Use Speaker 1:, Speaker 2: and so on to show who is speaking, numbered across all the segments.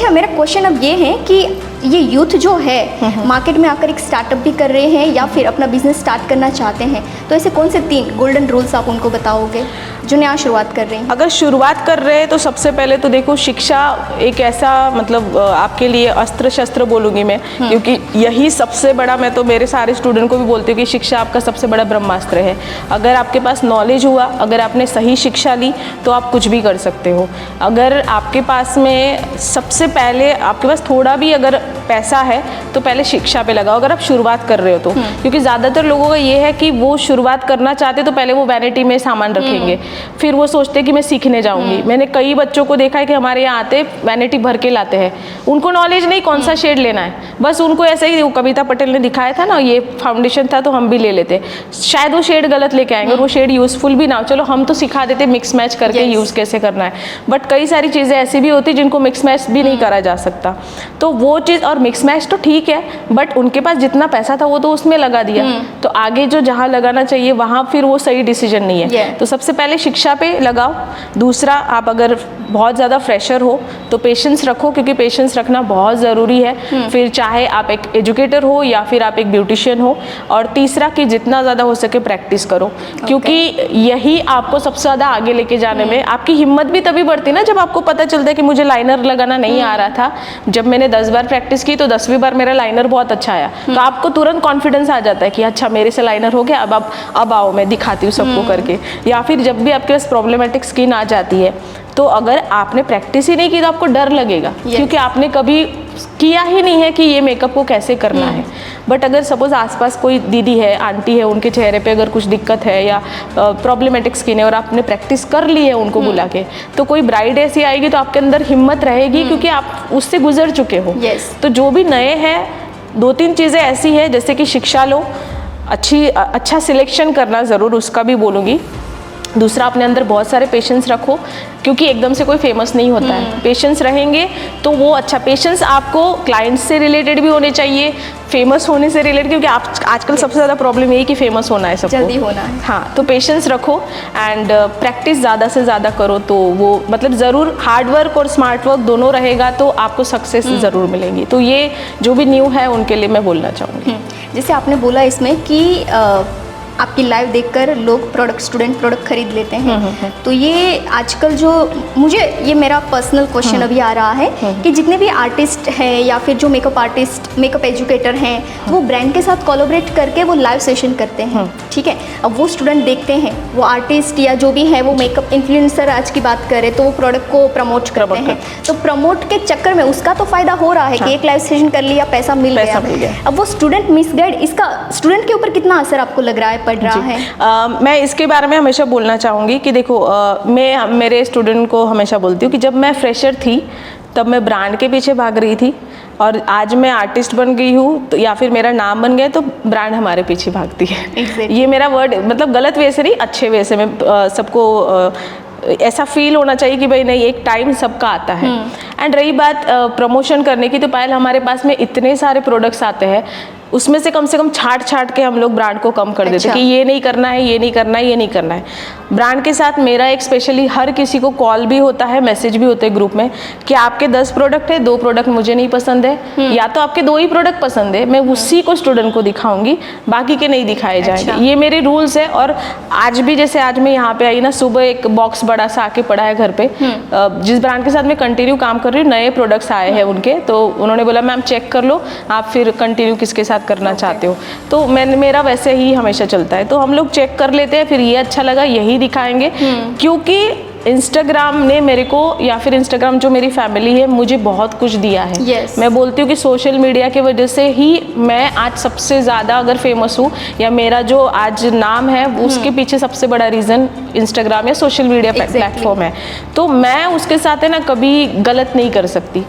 Speaker 1: अच्छा, मेरा क्वेश्चन अब ये है कि ये यूथ जो है मार्केट में आकर एक स्टार्टअप भी कर रहे हैं या फिर अपना बिजनेस स्टार्ट करना चाहते हैं, तो ऐसे कौन से 3 गोल्डन रूल्स आप उनको बताओगे जो नया शुरुआत कर रहे हैं?
Speaker 2: अगर शुरुआत कर रहे हैं तो सबसे पहले तो देखो, शिक्षा एक ऐसा मतलब आपके लिए अस्त्र शस्त्र बोलूँगी मैं, क्योंकि यही सबसे बड़ा, मैं तो मेरे सारे स्टूडेंट को भी बोलती हूँ कि शिक्षा आपका सबसे बड़ा ब्रह्मास्त्र है। अगर आपके पास नॉलेज हुआ, अगर आपने सही शिक्षा ली तो आप कुछ भी कर सकते हो। अगर आपके पास में सबसे पहले आपके पास थोड़ा भी अगर पैसा है तो पहले शिक्षा पे लगाओ, अगर आप शुरुआत कर रहे हो तो। क्योंकि ज़्यादातर लोगों का ये है कि वो शुरुआत करना चाहते तो पहले वो वैनिटी में सामान रखेंगे, फिर वो सोचते कि मैं सीखने जाऊंगी। मैंने कई बच्चों को देखा है कि हमारे यहाँ आते वैनिटी भर के लाते हैं, उनको नॉलेज नहीं कौन सा शेड लेना है, बस उनको ऐसे ही, वो कविता पटेल ने दिखाया था ना, ये फाउंडेशन था तो हम भी ले लेते, शायद वो शेड गलत लेके आएंगे और वो शेड यूजफुल भी ना हो। चलो हम तो सिखा देते मिक्स मैच करके यूज़ कैसे करना है, बट कई सारी चीज़ें ऐसी भी होती जिनको मिक्स मैच भी नहीं करा जा सकता। तो वो चीज़, और मिक्स मैच तो ठीक है, बट उनके पास जितना पैसा था वो तो उसमें लगा दिया, तो आगे जो जहाँ लगाना चाहिए वहाँ फिर वो सही डिसीजन नहीं है। तो सबसे पहले शिक्षा पे लगाओ। दूसरा, आप अगर बहुत ज़्यादा फ्रेशर हो तो पेशेंस रखो, क्योंकि पेशेंस रखना बहुत ज़रूरी है। फिर चाहे आप एक एजुकेटर हो या फिर आप एक ब्यूटिशियन हो। और तीसरा कि जितना ज़्यादा हो सके प्रैक्टिस करो, क्योंकि यही आपको सबसे ज़्यादा आगे लेके जाने में, आपकी हिम्मत भी तभी बढ़ती ना जब आपको पता चलता है कि मुझे लाइनर लगाना नहीं आ रहा था, जब मैंने 10 बार प्रैक्टिस की तो 10वीं बार मेरा लाइनर बहुत अच्छा आया, तो आपको तुरंत कॉन्फिडेंस आ जाता है कि अच्छा मेरे से लाइनर हो गया, अब आओ मैं दिखाती हूँ सबको करके। या फिर जब भी आपके पास प्रॉब्लमेटिक स्किन आ जाती है तो अगर आपने प्रैक्टिस ही नहीं की तो आपको डर लगेगा, क्योंकि आपने कभी किया ही नहीं है कि ये मेकअप को कैसे करना है। बट अगर सपोज आसपास कोई दीदी है, आंटी है, उनके चेहरे पे अगर कुछ दिक्कत है या प्रॉब्लमेटिक स्किन है और आपने प्रैक्टिस कर ली है उनको बुला के, तो कोई ब्राइड ऐसी आएगी तो आपके अंदर हिम्मत रहेगी, क्योंकि आप उससे गुजर चुके हो। तो जो भी नए हैं, 2-3 चीज़ें ऐसी है, जैसे कि शिक्षा लो, अच्छा सिलेक्शन करना ज़रूर, उसका भी बोलूँगी। दूसरा, अपने अंदर बहुत सारे पेशेंस रखो, क्योंकि एकदम से कोई फेमस नहीं होता है। पेशेंस रहेंगे तो वो अच्छा, पेशेंस आपको क्लाइंट्स से रिलेटेड भी होने चाहिए, फेमस होने से रिलेटेड, क्योंकि आजकल सबसे ज़्यादा प्रॉब्लम यही कि फेमस होना है, सबको
Speaker 1: जल्दी होना है।
Speaker 2: हाँ, तो पेशेंस रखो एंड प्रैक्टिस ज़्यादा से ज़्यादा करो, तो वो मतलब ज़रूर हार्ड वर्क और स्मार्ट वर्क दोनों रहेगा तो आपको सक्सेस ज़रूर मिलेंगी। तो ये जो भी न्यू है उनके लिए मैं बोलना चाहूँगी।
Speaker 1: जैसे आपने बोला इसमें कि आपकी लाइव देखकर लोग स्टूडेंट प्रोडक्ट खरीद लेते हैं, तो ये आजकल जो ये मेरा पर्सनल क्वेश्चन अभी आ रहा है कि जितने भी आर्टिस्ट हैं या फिर जो मेकअप आर्टिस्ट, मेकअप एजुकेटर हैं, वो ब्रांड के साथ कोलैबोरेट करके वो लाइव सेशन करते हैं, ठीक है। अब वो स्टूडेंट देखते हैं, वो आर्टिस्ट या जो भी है वो मेकअप इन्फ्लुएंसर आज की बात करें तो वो प्रोडक्ट को प्रमोट करते हैं, तो प्रमोट के चक्कर में उसका तो फायदा हो रहा है कि एक लाइव सेशन कर लिया, पैसा मिल गया। अब वो स्टूडेंट मिसगाइड, इसका स्टूडेंट के ऊपर कितना असर आपको लग रहा है, पड़ रहा है?
Speaker 2: मैं इसके बारे में हमेशा बोलना चाहूँगी कि देखो, मैं मेरे स्टूडेंट को हमेशा बोलती हूँ कि जब मैं फ्रेशर थी तब मैं ब्रांड के पीछे भाग रही थी, और आज मैं आर्टिस्ट बन गई हूँ तो या फिर मेरा नाम बन गया तो ब्रांड हमारे पीछे भागती है। ये मेरा वर्ड मतलब गलत वे से नहीं, अच्छे वे से। मैं सबको ऐसा फील होना चाहिए कि भाई नहीं, एक टाइम सबका आता है। एंड रही बात प्रमोशन करने की, तो पहले हमारे पास में इतने सारे प्रोडक्ट्स आते हैं, उसमें से कम छाट के हम लोग ब्रांड को कम कर देते कि ये नहीं करना है, ये नहीं करना है, ये नहीं करना है। ब्रांड के साथ मेरा एक स्पेशली हर किसी को कॉल भी होता है, मैसेज भी होते हैं ग्रुप में कि आपके 10 प्रोडक्ट है, 2 प्रोडक्ट मुझे नहीं पसंद है, या तो आपके 2 ही प्रोडक्ट पसंद है, मैं उसी को स्टूडेंट को दिखाऊंगी, बाकी के नहीं दिखाए जाएंगे। ये मेरे रूल्स है। और आज भी जैसे आज मैं यहाँ पे आई ना, सुबह एक बॉक्स बड़ा सा आके पड़ा है घर पे, जिस ब्रांड के साथ मैं कंटिन्यू काम कर रही हूँ, नए प्रोडक्ट्स आए हैं उनके, तो उन्होंने बोला मैम चेक कर लो, आप फिर कंटिन्यू किसके साथ करना चाहते हो। तो मेरा वैसे ही हमेशा चलता है, तो हम लोग चेक कर लेते हैं, फिर ये अच्छा लगा यही दिखाएंगे, क्योंकि इंस्टाग्राम ने मेरे को, या फिर इंस्टाग्राम जो मेरी फैमिली है, मुझे बहुत कुछ दिया है। मैं बोलती हूँ कि सोशल मीडिया की वजह से ही मैं आज सबसे ज़्यादा अगर फेमस हूँ, या मेरा जो आज नाम है उसके पीछे सबसे बड़ा रीज़न इंस्टाग्राम या सोशल मीडिया प्लेटफॉर्म है। तो मैं उसके साथ है ना कभी गलत नहीं कर सकती,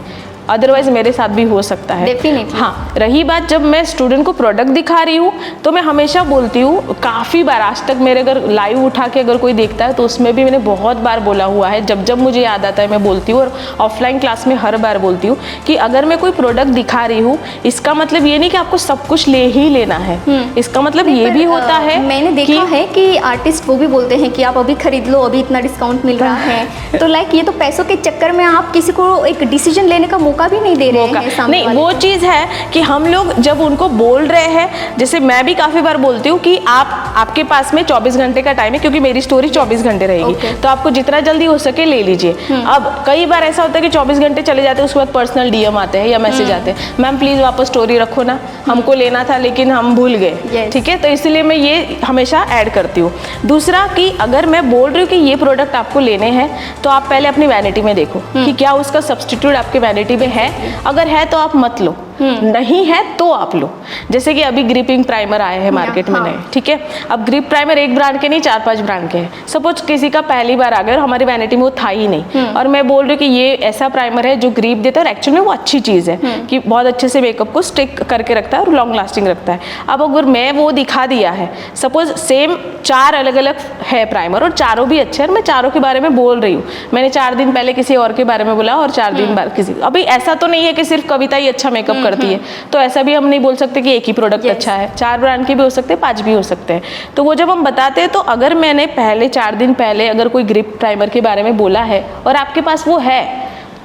Speaker 2: अदरवाइज मेरे साथ भी हो सकता है।
Speaker 1: डेफिनेटली।
Speaker 2: हाँ, रही बात जब मैं स्टूडेंट को प्रोडक्ट दिखा रही हूँ, तो मैं हमेशा बोलती हूँ, काफ़ी बार आज तक मेरे अगर लाइव उठा के अगर कोई देखता है तो उसमें भी मैंने बहुत बार बोला हुआ है, जब मुझे याद आता है मैं बोलती हूँ, और ऑफलाइन क्लास में हर बार बोलती हूँ कि अगर मैं कोई प्रोडक्ट दिखा रही हूँ, इसका मतलब ये नहीं कि आपको सब कुछ ले ही लेना है। इसका मतलब ये भी होता है,
Speaker 1: मैंने देखा है कि आर्टिस्ट वो भी बोलते हैं कि आप अभी खरीद लो, अभी इतना डिस्काउंट मिल रहा है, तो लाइक ये तो पैसों के चक्कर में आप किसी को एक डिसीजन लेने का मौका भी नहीं दे रहे हैं सामने
Speaker 2: नहीं,
Speaker 1: वाले
Speaker 2: वो
Speaker 1: को।
Speaker 2: चीज़ है कि हम लोग जब उनको बोल रहे हैं, जैसे मैं भी काफ़ी बार बोलती हूँ कि आपके पास में 24 घंटे का टाइम है, क्योंकि मेरी स्टोरी 24 घंटे रहेगी, तो आपको जितना जल्दी हो सके ले लीजिए। अब कई बार ऐसा होता है कि 24 घंटे चले जाते हैं, उसके बाद पर्सनल DM आते हैं या मैसेज आते हैं, मैम प्लीज़ वापस स्टोरी रखो ना, हमको लेना था लेकिन हम भूल गए। ठीक है, तो इसलिए मैं ये हमेशा ऐड करती हूँ। दूसरा कि अगर मैं बोल रही हूँ कि ये प्रोडक्ट आपको लेने हैं, तो आप पहले अपनी वैनिटी में देखो कि क्या उसका सब्स्टिट्यूट आपके वैनिटी में है। अगर है तो आप मत लो, नहीं है तो आप लो। जैसे कि अभी ग्रिपिंग प्राइमर आए हैं मार्केट में नए, ठीक है। अब ग्रिप प्राइमर एक ब्रांड के नहीं, 4-5 ब्रांड के हैं। सपोज किसी का पहली बार आ गया और हमारी वैनिटी में वो था ही नहीं, और मैं बोल रही हूँ कि ये ऐसा प्राइमर है जो ग्रिप देता है, और एक्चुअली में वो अच्छी चीज़ है कि बहुत अच्छे से मेकअप को स्टिक करके रखता है और लॉन्ग लास्टिंग रखता है। अब अगर मैं वो दिखा दिया है, सपोज सेम 4 अलग अलग है प्राइमर और चारों भी अच्छे हैं, और मैं चारों के बारे में बोल रही हूँ, मैंने 4 दिन पहले किसी और के बारे में बोला और 4 दिन बाद किसी, अभी ऐसा तो नहीं है कि सिर्फ कविता ही अच्छा मेकअप करती है, तो ऐसा भी हम नहीं बोल सकते कि एक ही प्रोडक्ट अच्छा है। 4 ब्रांड के भी हो सकते हैं, 5 भी हो सकते हैं। तो वो जब हम बताते हैं, तो अगर मैंने पहले 4 दिन पहले अगर कोई ग्रिप प्राइमर के बारे में बोला है और आपके पास वो है,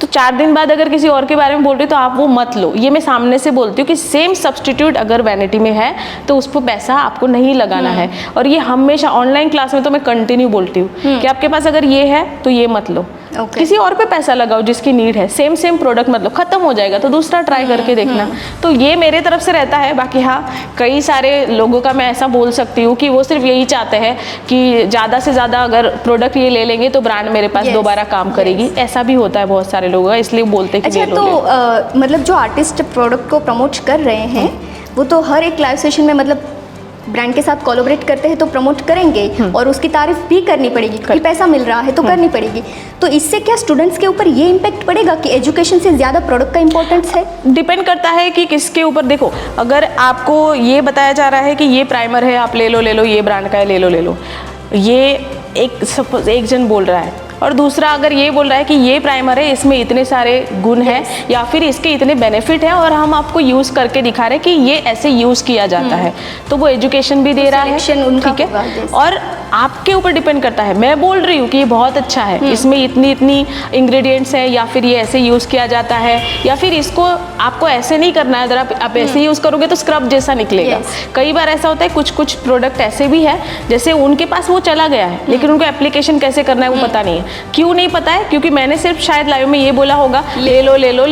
Speaker 2: तो 4 दिन बाद अगर किसी और के बारे में बोल रही हो तो आप वो मत लो। ये मैं सामने से बोलती हूँ कि सेम सब्स्टिट्यूट अगर वैनिटी में है तो उस पर पैसा आपको नहीं लगाना है। और ये हमेशा ऑनलाइन क्लास में तो मैं कंटिन्यू बोलती हूँ कि आपके पास अगर ये है तो ये मत लो, किसी और पे पैसा लगाओ जिसकी नीड है। सेम प्रोडक्ट मतलब खत्म हो जाएगा तो दूसरा ट्राई करके देखना। तो ये मेरे तरफ से रहता है। बाकी हाँ, कई सारे लोगों का मैं ऐसा बोल सकती हूँ कि वो सिर्फ यही चाहते हैं कि ज़्यादा से ज़्यादा अगर प्रोडक्ट ये ले लेंगे तो ब्रांड मेरे पास दोबारा काम करेगी। ऐसा भी होता है बहुत सारे लोगों का, इसलिए बोलते हैं कि
Speaker 1: अच्छा, तो मतलब जो आर्टिस्ट प्रोडक्ट को प्रमोट कर रहे हैं वो तो हर एक लाइव सेशन में मतलब ब्रांड के साथ कोलैबोरेट करते हैं तो प्रमोट करेंगे और उसकी तारीफ भी करनी पड़ेगी क्योंकि पैसा मिल रहा है तो करनी पड़ेगी। तो इससे क्या स्टूडेंट्स के ऊपर ये इम्पैक्ट पड़ेगा कि एजुकेशन से ज़्यादा प्रोडक्ट का इंपॉर्टेंस है? डिपेंड करता है कि किसके ऊपर। देखो, अगर आपको ये बताया जा रहा है कि ये प्राइमर है, आप ले लो, ये ब्रांड का है, ले लो, ये एक सपोज एक जन बोल रहा है और दूसरा अगर ये बोल रहा है कि ये प्राइमर है, इसमें इतने सारे गुण हैं या फिर इसके इतने बेनिफिट हैं और हम आपको यूज़ करके दिखा रहे हैं कि ये ऐसे यूज़ किया जाता है, तो वो एजुकेशन भी दे रहा है, ठीक है। और आपके ऊपर डिपेंड करता है। मैं बोल रही हूँ कि ये बहुत अच्छा है, इसमें इतनी इंग्रेडिएंट्स हैं या फिर ये ऐसे यूज़ किया जाता है या फिर इसको आपको ऐसे नहीं करना है। अगर आप ऐसे यूज़ करोगे तो स्क्रब जैसा निकलेगा। कई बार ऐसा होता है, कुछ प्रोडक्ट ऐसे भी है जैसे उनके पास वो चला गया है लेकिन उनको एप्लीकेशन कैसे करना है वो पता नहीं है। क्यों नहीं पता है? क्योंकि मैंने सिर्फ शायद लाइव में ये बोला होगा ले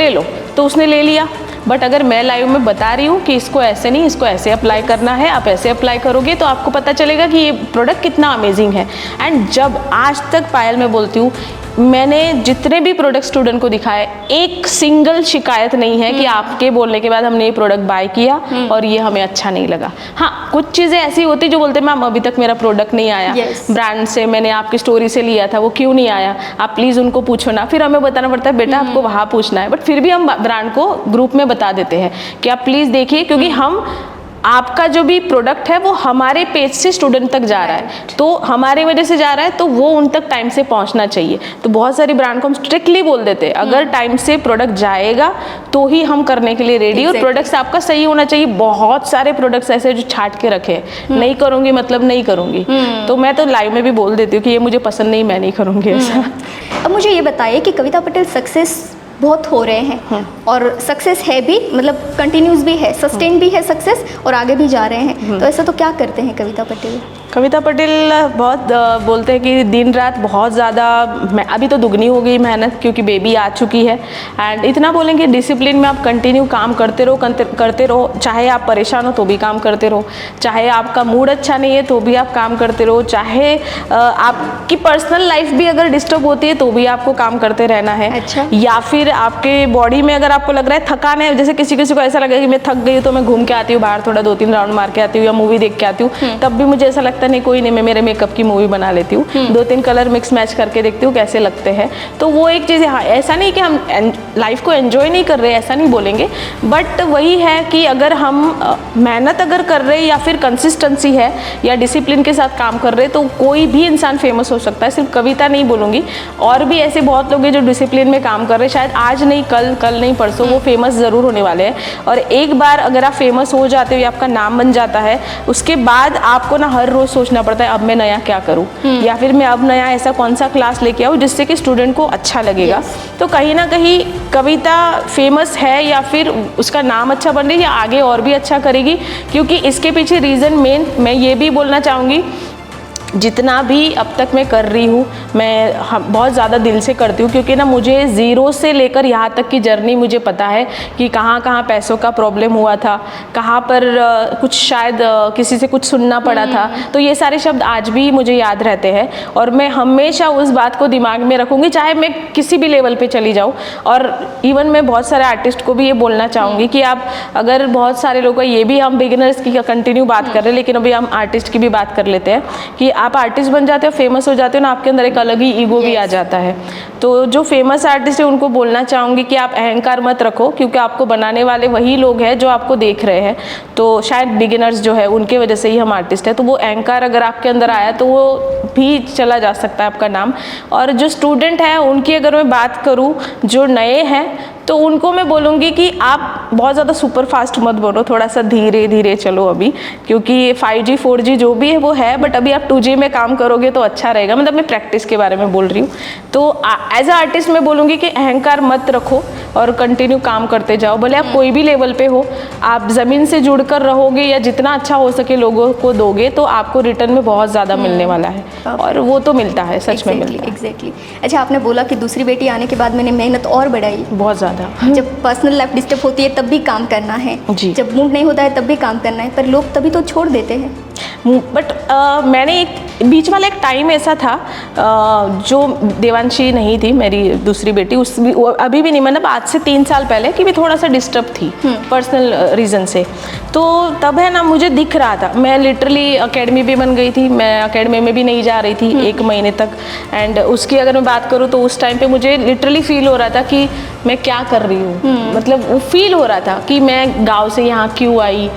Speaker 1: लो, तो उसने ले लिया। बट अगर मैं लाइव में बता रही हूँ कि इसको ऐसे नहीं, इसको ऐसे अप्लाई करना है, आप ऐसे अप्लाई करोगे तो आपको पता चलेगा कि ये प्रोडक्ट कितना अमेजिंग है। एंड जब आज तक पायल मैं बोलती हूँ, मैंने जितने भी प्रोडक्ट स्टूडेंट को दिखाए, एक सिंगल शिकायत नहीं है कि आपके बोलने के बाद हमने ये प्रोडक्ट बाय किया और ये हमें अच्छा नहीं लगा। हाँ, कुछ चीज़ें ऐसी होती जो बोलते हैं मैम अभी तक मेरा प्रोडक्ट नहीं आया, ब्रांड से मैंने आपकी स्टोरी से लिया था, वो क्यों नहीं आया, आप प्लीज़ उनको पूछो ना। फिर हमें बताना पड़ता है बेटा आपको वहाँ पूछना है। बट फिर भी हम ब्रांड को ग्रुप में बता देते हैं कि आप प्लीज़ देखिए, क्योंकि हम आपका जो भी प्रोडक्ट है वो हमारे पेज से स्टूडेंट तक जा रहा है, तो हमारे वजह से जा रहा है, तो वो उन तक टाइम से पहुंचना चाहिए। तो बहुत सारी ब्रांड को हम स्ट्रिक्टली बोल देते हैं अगर टाइम से प्रोडक्ट जाएगा तो ही हम करने के लिए रेडी। और प्रोडक्ट्स आपका सही होना चाहिए। बहुत सारे प्रोडक्ट्स ऐसे जो छाट के रखे हैं, नहीं करूँगी मतलब नहीं करूँगी, तो मैं तो लाइव में भी बोल देती हूँ कि ये मुझे पसंद नहीं, मैं नहीं करूँगी ऐसा। अब मुझे ये बताइए कि कविता पटेल सक्सेस बहुत हो रहे हैं और सक्सेस है भी, मतलब कंटिन्यूस भी है, सस्टेन भी है सक्सेस और आगे भी जा रहे हैं, तो ऐसा तो क्या करते हैं कविता पटेल? कविता पटेल बहुत बोलते हैं कि दिन रात बहुत ज़्यादा, अभी तो दुगनी हो गई मेहनत क्योंकि बेबी आ चुकी है। एंड इतना बोलेंगे डिसिप्लिन में आप कंटिन्यू काम करते रहो, चाहे आप परेशान हो तो भी काम करते रहो, चाहे आपका मूड अच्छा नहीं है तो भी आप काम करते रहो, चाहे आपकी पर्सनल लाइफ भी अगर डिस्टर्ब होती है तो भी आपको काम करते रहना है। अच्छा। या फिर आपके बॉडी में अगर आपको लग रहा है थकान है, जैसे किसी को ऐसा लगे कि मैं थक गई तो मैं घूम के आती हूँ बाहर, थोड़ा 2-3 राउंड मार के आती हूँ या मूवी देख के आती हूँ, तब भी मुझे ऐसा लगता नहीं, कोई नहीं, मैं मेरे मेकअप की मूवी बना लेती हूँ, 2-3 कलर मिक्स मैच करके देखती हूँ कैसे लगते हैं। तो वो एक चीज़ है। हाँ, ऐसा नहीं कि हम लाइफ को एंजॉय नहीं कर रहे, ऐसा नहीं बोलेंगे, बट वही है कि अगर हम मेहनत अगर कर रहे हैं या फिर कंसिस्टेंसी है या डिसिप्लिन के साथ काम कर रहे हैं तो कोई भी इंसान फेमस हो सकता है। सिर्फ कविता नहीं बोलूँगी, और भी ऐसे बहुत लोग हैं जो डिसिप्लिन में काम कर रहे हैं, शायद आज नहीं कल नहीं परसों वो फेमस ज़रूर होने वाले हैं। और एक बार अगर आप फेमस हो जाते हो या आपका नाम बन जाता है, उसके बाद आपको ना हर रोज़
Speaker 2: बहुत सोचना पड़ता है अब मैं नया क्या करूँ, या फिर मैं अब नया ऐसा कौन सा क्लास लेके आऊँ जिससे कि स्टूडेंट को अच्छा लगेगा। तो कहीं ना कहीं कविता फेमस है या फिर उसका नाम अच्छा बन रही है या आगे और भी अच्छा करेगी, क्योंकि इसके पीछे रीज़न मेन मैं ये भी बोलना चाहूँगी, जितना भी अब तक मैं कर रही हूँ मैं बहुत ज़्यादा दिल से करती हूँ, क्योंकि ना मुझे ज़ीरो से लेकर यहाँ तक की जर्नी मुझे पता है कि कहाँ कहाँ पैसों का प्रॉब्लम हुआ था, कहाँ पर कुछ शायद किसी से कुछ सुनना पड़ा था। तो ये सारे शब्द आज भी मुझे याद रहते हैं और मैं हमेशा उस बात को दिमाग में रखूँगी, चाहे मैं किसी भी लेवल पर चली जाऊँ। और इवन मैं बहुत सारे आर्टिस्ट को भी ये बोलना चाहूँगी कि आप अगर बहुत सारे लोगों ये भी हम बिगिनर्स की कंटिन्यू बात कर रहे हैं, लेकिन अभी हम आर्टिस्ट की भी बात कर लेते हैं कि आप आर्टिस्ट बन जाते हो, फेमस हो जाते हो ना, आपके अंदर एक अलग ही ईगो भी आ जाता है। तो जो फेमस आर्टिस्ट है उनको बोलना चाहूँगी कि आप अहंकार मत रखो, क्योंकि आपको बनाने वाले वही लोग हैं जो आपको देख रहे हैं। तो शायद बिगिनर्स जो है उनके वजह से ही हम आर्टिस्ट है, तो वो अहंकार अगर आपके अंदर आया तो वो भी चला जा सकता है आपका नाम। और जो स्टूडेंट है उनकी अगर मैं बात करूँ, जो नए हैं, तो उनको मैं बोलूँगी कि आप बहुत ज़्यादा सुपर फास्ट मत बोलो, थोड़ा सा धीरे धीरे चलो अभी, क्योंकि 5G 4G जो भी है वो है, बट अभी आप 2G में काम करोगे तो अच्छा रहेगा। मतलब मैं प्रैक्टिस के बारे में बोल रही हूँ। तो एज अ आर्टिस्ट मैं बोलूँगी कि अहंकार मत रखो और कंटिन्यू काम करते जाओ, भले आप कोई भी लेवल पे हो। आप ज़मीन से जुड़कर रहोगे या जितना अच्छा हो सके लोगों को दोगे तो आपको रिटर्न में बहुत ज़्यादा मिलने वाला है, और वो तो मिलता है, सच में मिलता है।
Speaker 1: एग्जैक्टली। अच्छा, आपने बोला कि दूसरी बेटी आने के बाद मैंने मेहनत और बढ़ाई,
Speaker 2: बहुत ज़्यादा।
Speaker 1: जब पर्सनल लाइफ डिस्टर्ब होती है तब भी काम करना है
Speaker 2: जी।
Speaker 1: जब मूड नहीं होता है तब भी काम करना है, पर लोग तभी तो छोड़ देते हैं।
Speaker 2: बट मैंने एक बीच वाला एक टाइम ऐसा था, जो देवांशी नहीं थी मेरी दूसरी बेटी, वो अभी भी नहीं, मतलब आज से 3 साल पहले कि मैं थोड़ा सा डिस्टर्ब थी पर्सनल रीज़न से। तो तब है ना मुझे दिख रहा था, मैं लिटरली अकेडमी भी बन गई थी, मैं अकेडमी में भी नहीं जा रही थी 1 महीने तक। एंड उसकी अगर मैं बात करूँ तो उस टाइम पे मुझे लिटरली फील हो रहा था कि मैं क्या कर रही हूँ। मतलब वो फील हो रहा था कि मैं गाँव से यहाँ क्यों आई,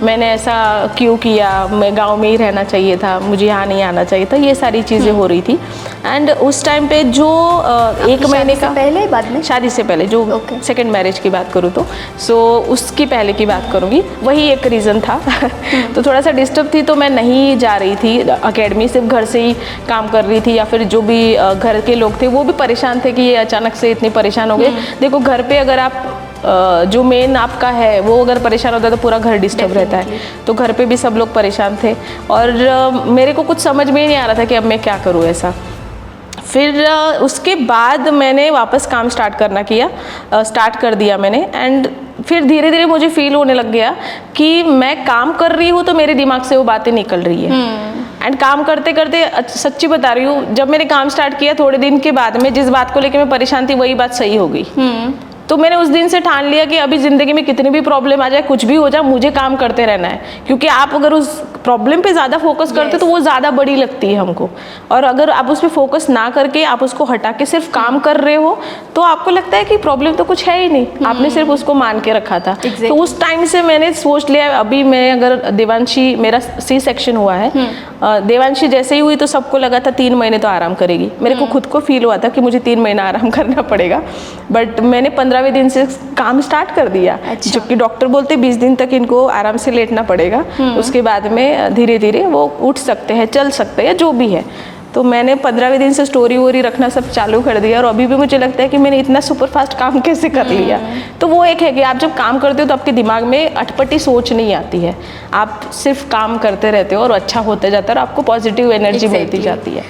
Speaker 2: मैंने ऐसा क्यों किया, मैं गाँव में ही रहना चाहिए था, मुझे यहाँ नहीं आना चाहिए था, ये सारी चीज़ें हो रही थी। एंड उस टाइम पे जो 1 महीने का
Speaker 1: पहले, बाद में
Speaker 2: शादी से पहले जो सेकंड मैरिज की बात करूँ तो उसकी पहले की बात करूँगी, वही एक रीज़न था। तो थोड़ा सा डिस्टर्ब थी, तो मैं नहीं जा रही थी अकेडमी, सिर्फ घर से ही काम कर रही थी, या फिर जो भी घर के लोग थे वो भी परेशान थे कि ये अचानक से इतने परेशान हो गए। देखो घर पे अगर आप जो मेन आपका है वो अगर परेशान होता है तो पूरा घर डिस्टर्ब रहता है। तो घर पे भी सब लोग परेशान थे और मेरे को कुछ समझ में ही नहीं आ रहा था कि अब मैं क्या करूँ ऐसा। फिर उसके बाद मैंने वापस काम स्टार्ट कर दिया मैंने। एंड फिर धीरे धीरे मुझे फील होने लग गया कि मैं काम कर रही हूँ तो मेरे दिमाग से वो बातें निकल रही है। एंड काम करते करते, सच्ची बता रही हूँ, जब मैंने काम स्टार्ट किया थोड़े दिन के बाद में जिस बात को लेकर मैं परेशान थी वही बात सही हो गई। तो मैंने उस दिन से ठान लिया कि अभी ज़िंदगी में कितनी भी प्रॉब्लम आ जाए, कुछ भी हो जाए, मुझे काम करते रहना है। क्योंकि आप अगर उस प्रॉब्लम पे ज़्यादा फोकस करते तो वो ज़्यादा बड़ी लगती है हमको, और अगर आप उस पर फोकस ना करके आप उसको हटा के सिर्फ काम कर रहे हो तो आपको लगता है कि प्रॉब्लम तो कुछ है ही नहीं, आपने सिर्फ उसको मान के रखा था। तो उस टाइम से मैंने सोच लिया, अभी मैं अगर देवांशी, मेरा C-सेक्शन हुआ है, देवांशी जैसे ही हुई तो सबको लगा था 3 महीने तो आराम करेगी। मेरे को खुद को फील हुआ था कि मुझे 3 महीना आराम करना पड़ेगा, बट मैंने 15वें दिन से काम स्टार्ट कर दिया। जबकि डॉक्टर बोलते 20 दिन तक इनको आराम से लेटना पड़ेगा, उसके बाद में धीरे धीरे वो उठ सकते हैं, चल सकते हैं, जो भी है। तो मैंने 15वें दिन से स्टोरी वोरी रखना सब चालू कर दिया, और अभी भी मुझे लगता है कि मैंने इतना सुपर फास्ट काम कैसे कर लिया। तो वो एक है कि आप जब काम करते हो तो आपके दिमाग में अटपटी सोच नहीं आती है, आप सिर्फ काम करते रहते हो और अच्छा होते जाता है और आपको पॉजिटिव एनर्जी मिलती जाती है।